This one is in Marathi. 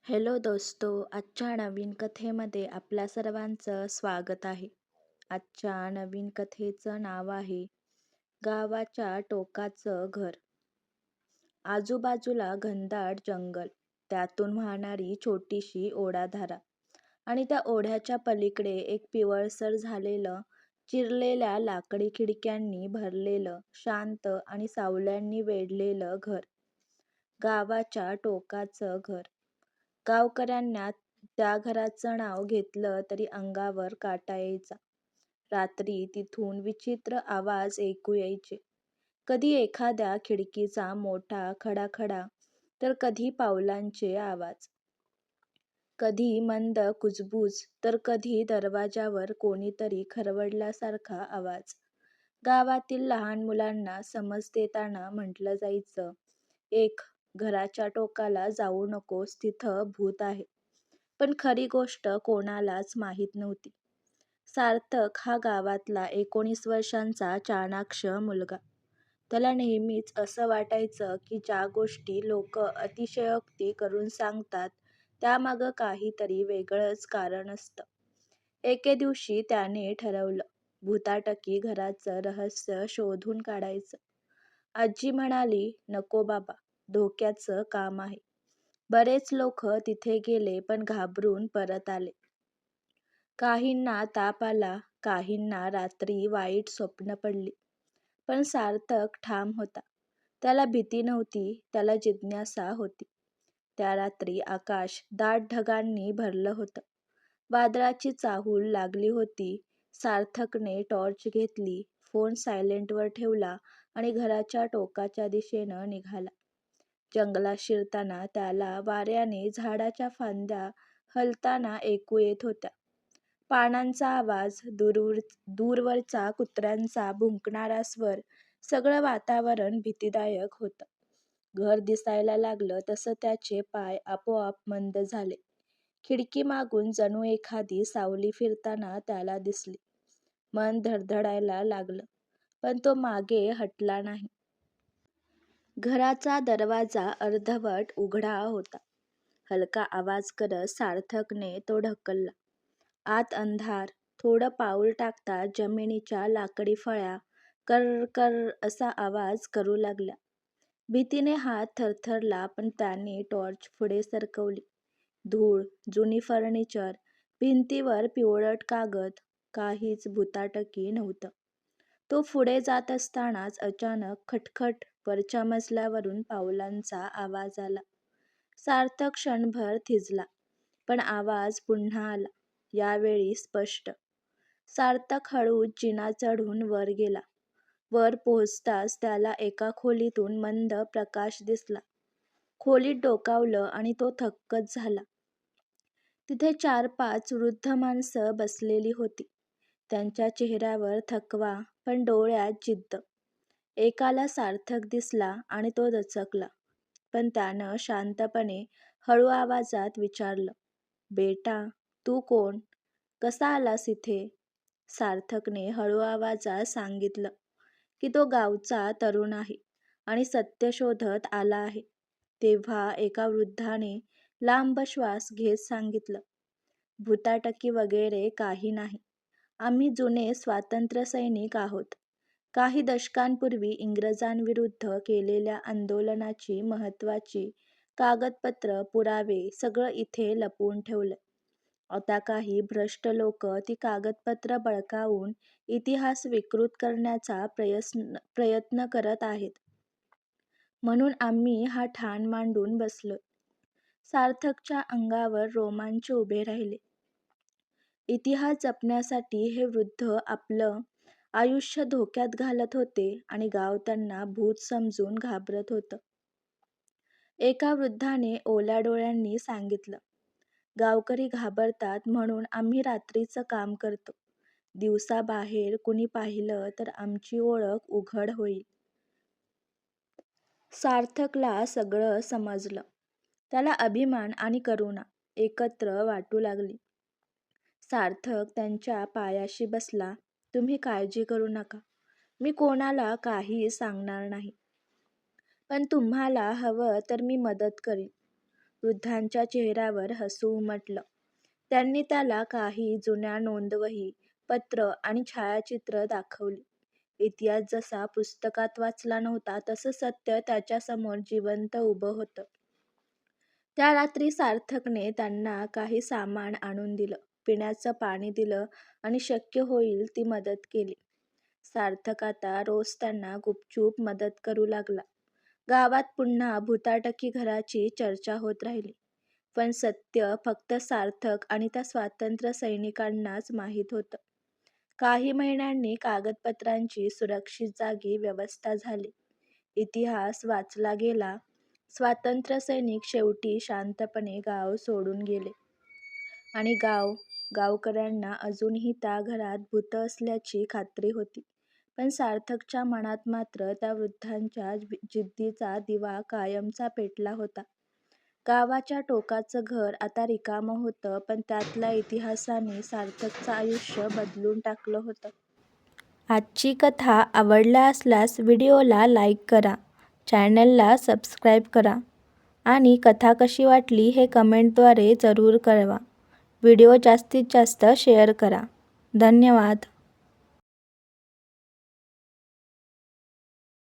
हॅलो दोस्तो, आजच्या नवीन कथेमध्ये आपल्या सर्वांचं स्वागत आहे. आजच्या नवीन कथेचं नाव आहे गावाच्या टोकाचं घर. आजूबाजूला घनदाट जंगल, त्यातून वाहणारी छोटीशी ओढाधारा आणि त्या ओढ्याच्या पलीकडे एक पिवळसर झालेलं, चिरलेल्या लाकडी खिडक्यांनी भरलेलं, शांत आणि सावल्यांनी वेढलेलं घर. गावाच्या टोकाचं घर. गावकऱ्यांना त्या घराचं नाव घेतलं तरी अंगावर काटा यायचा. रात्री तिथून विचित्र आवाज ऐकू यायचे. कधी एखाद्या खिडकीचा मोठा खडाखडा, तर कधी पावलांचे आवाज. कधी मंद कुजबूज, तर कधी दरवाजावर कोणीतरी खरवडल्यासारखा आवाज. गावातील लहान मुलांना समज देताना म्हटलं जायचं, एक घराच्या टोकाला जाऊ नकोस, तिथं भूत आहे. पण खरी गोष्ट कोणालाच माहीत नव्हती. सार्थक हा गावातला 19 वर्षांचा चाणाक्ष मुलगा. त्याला नेहमीच असं वाटायचं की ज्या गोष्टी लोक अतिशयोक्ती करून सांगतात त्यामागं काहीतरी वेगळंच कारण असतं. एके दिवशी त्याने ठरवलं, भुताटकी घराचं रहस्य शोधून काढायचं. आजी म्हणाली, नको बाबा, धोक्याचं काम आहे. बरेच लोक तिथे गेले पण घाबरून परत आले. काहींना ताप आला, काहींना रात्री वाईट स्वप्न पडली. पण सार्थक ठाम होता. त्याला भीती नव्हती, त्याला जिज्ञासा होती. त्या रात्री आकाश दाट ढगांनी भरलं होतं. वादळाची चाहूल लागली होती. सार्थकने टॉर्च घेतली, फोन सायलेंटवर ठेवला आणि घराच्या टोकाच्या दिशेनं निघाला. जंगलात शिरताना त्याला वाऱ्याने झाडाच्या फांद्या हलताना ऐकू येत होत्या. पानांचा आवाज, दूरवरचा कुत्र्यांचा भुंकणारा स्वर, सगळं वातावरण भीतीदायक होतं. घर दिसायला लागलं तसं त्याचे पाय आपोआप मंद झाले. खिडकीमागून जणू एखादी सावली फिरताना त्याला दिसली. मन धडधडायला लागलं, पण तो मागे हटला नाही. घराचा दरवाजा अर्धवट उघडा होता. हलका आवाज करत सार्थकने तो ढकलला. आत अंधार. थोडं पाऊल टाकता जमिनीच्या लाकडी फळ्या कर कर असा आवाज करू लागल्या. भीतीने हात थरथरला, पण त्याने टॉर्च पुढे सरकवली. धूळ, जुनी फर्निचर, भिंतीवर पिवळट कागद, काहीच भुताटकी नव्हतं. तो पुढे जात असतानाच अचानक खटखट, वरच्या मजल्यावरून पावलांचा आवाज आला. सार्थक क्षणभर थिजला, पण आवाज पुन्हा आला, यावेळी स्पष्ट. सार्थक हळूच जिना चढून वर गेला. वर पोहोचताच त्याला एका खोलीतून मंद प्रकाश दिसला. खोलीत डोकावलं आणि तो थक्कच झाला. तिथे 4-5 वृद्ध माणसं बसलेली होती. त्यांच्या चेहऱ्यावर थकवा, पण डोळ्यात जिद्द. एकाला सार्थक दिसला आणि तो दचकला, पण त्यानं शांतपणे हळू आवाजात विचारलं, बेटा, तू कोण? कसा आलास इथे? सार्थकने हळू आवाजात सांगितलं की तो गावचा तरुण आहे आणि सत्य शोधत आला आहे. तेव्हा एका वृद्धाने लांब श्वास घेत सांगितलं, भुताटकी वगैरे काही नाही. आम्ही जुने स्वातंत्र्यसैनिक आहोत. काही दशकांपूर्वी इंग्रजांविरुद्ध केलेल्या आंदोलनाची महत्त्वाची कागदपत्र, पुरावे सगळं इथे लपवून ठेवलंय. आता काही भ्रष्ट लोक ती कागदपत्र बळकावून इतिहास विकृत करण्याचा प्रयत्न करत आहेत. म्हणून आम्ही हा ठाण मांडून बसलोय. सार्थकच्या अंगावर रोमांच उभे राहिले. इतिहास जपण्यासाठी हे वृद्ध आपलं आयुष्य धोक्यात घालत होते आणि गाव त्यांना भूत समजून घाबरत होतं. एका वृद्धाने ओल्या डोळ्यांनी सांगितलं, गावकरी घाबरतात म्हणून आम्ही रात्रीचं काम करतो. दिवसा बाहेर कुणी पाहिलं तर आमची ओळख उघड होईल. सार्थकला सगळं समजलं. त्याला अभिमान आणि करुणा एकत्र वाटू लागली. सार्थक त्यांच्या पायाशी बसला. तुम्ही काळजी करू नका. मी कोणाला काही सांगणार नाही. पण तुम्हाला हवं तर मी मदत करीन. वृद्धांच्या चेहऱ्यावर हसू उमटलं. त्यांनी त्याला काही जुन्या नोंदवही, पत्र आणि छायाचित्र दाखवली. इतिहास जसा पुस्तकात वाचला नव्हता तसं सत्य त्याच्यासमोर जिवंत उभं होतं. त्या रात्री सार्थकने त्यांना काही सामान आणून दिलं, पिण्याचं पाणी दिलं आणि शक्य होईल ती मदत केली. सार्थक आता रोज त्यांना गुपचूप मदत करू लागला. गावात पुन्हा भुताटकी घराची चर्चा होत राहिली. पण सत्य फक्त सार्थक आणि त्या स्वातंत्र्य सैनिकांनाच माहीत होतं. काही महिन्यांनी कागदपत्रांची सुरक्षित जागी व्यवस्था झाली. इतिहास वाचला गेला. स्वातंत्र्य सैनिक शेवटी शांतपणे गाव सोडून गेले आणि गावकऱ्यांना अजूनही त्या घरात भूतं असल्याची खात्री होती. पण सार्थकच्या मनात मात्र त्या वृद्धांच्या जिद्दीचा दिवा कायमचा पेटला होता. गावाच्या टोकाचं घर आता रिकामं होतं, पण त्यातल्या इतिहासाने सार्थकचं आयुष्य बदलून टाकलं होतं. आजची कथा आवडला असल्यास व्हिडिओला लाईक करा, चॅनलला सबस्क्राईब करा आणि कथा कशी वाटली हे कमेंटद्वारे जरूर कळवा. व्हिडिओ जास्तीत जास्त शेअर करा. धन्यवाद.